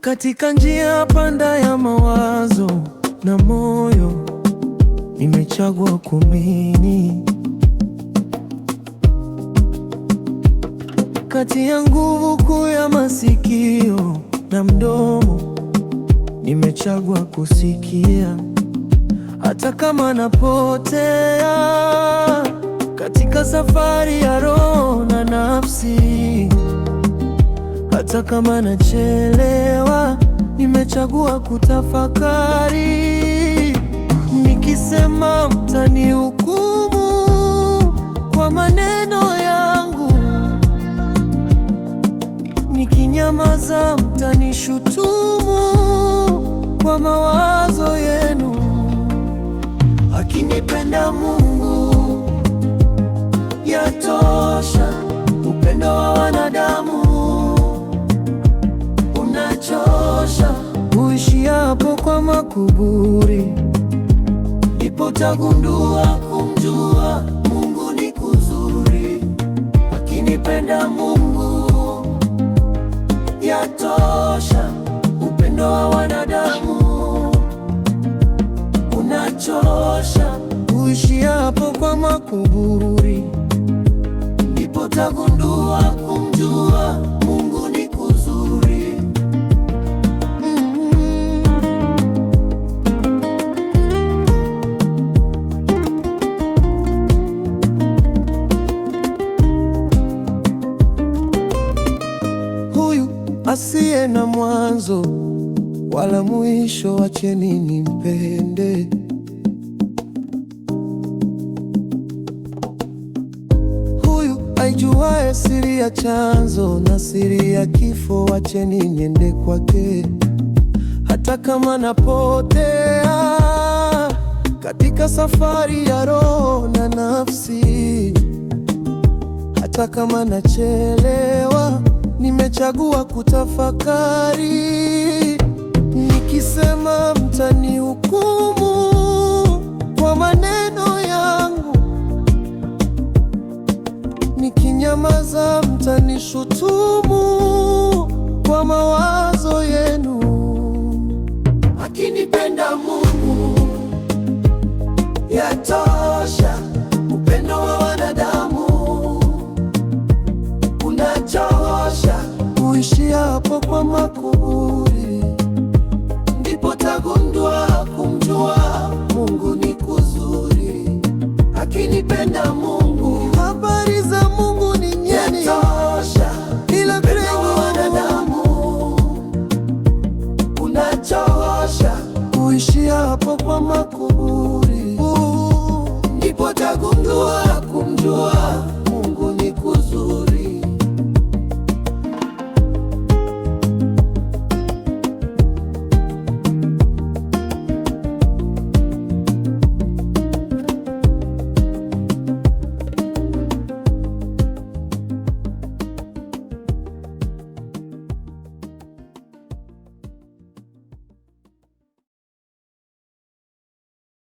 Katika njia panda ya mawazo na moyo, nimechagua kuamini. Kati ya nguvu kuu ya masikio na mdomo, nimechagua kusikia. Hata kama napotea katika safari ya roho na nafsi, hata kama nachelewa, nimechagua kutafakari. Nikisema mtanihukumu kwa maneno yangu, nikinyamaza mtanishutumu kwa mawazo yenu. Akinipenda Mungu yatosha, upendo wa wanadamu unachosha. Uishi hapo kwa makuburi, ndipo utagundua kumjua Mungu ni kuzuri. Akinipenda Mungu yatosha, upendo wa wanadamu unachosha. Uishi hapo kwa makuburi, ndipo utagundua kumjua Mungu ni kuzuri. Huyu asiye na mwanzo wala mwisho, acheni nimpende. Huyu aijuaye siri ya chanzo na siri ya kifo, acheni niende kwake. Hata kama napotea katika safari ya roho na nafsi, hata kama nachelewa, nimechagua kutafakari. Nikisema mtanihukumu kwa maneno yangu, nikinyamaza mtanishutumu kwa mawazo yenu. Akinipenda Mungu yatosha, upendo wa wanadamu unachosha. Uishi hapo kwa makuburi, ndipo utagundua kumjua Mungu ni kuzuri. Akinipenda Mungu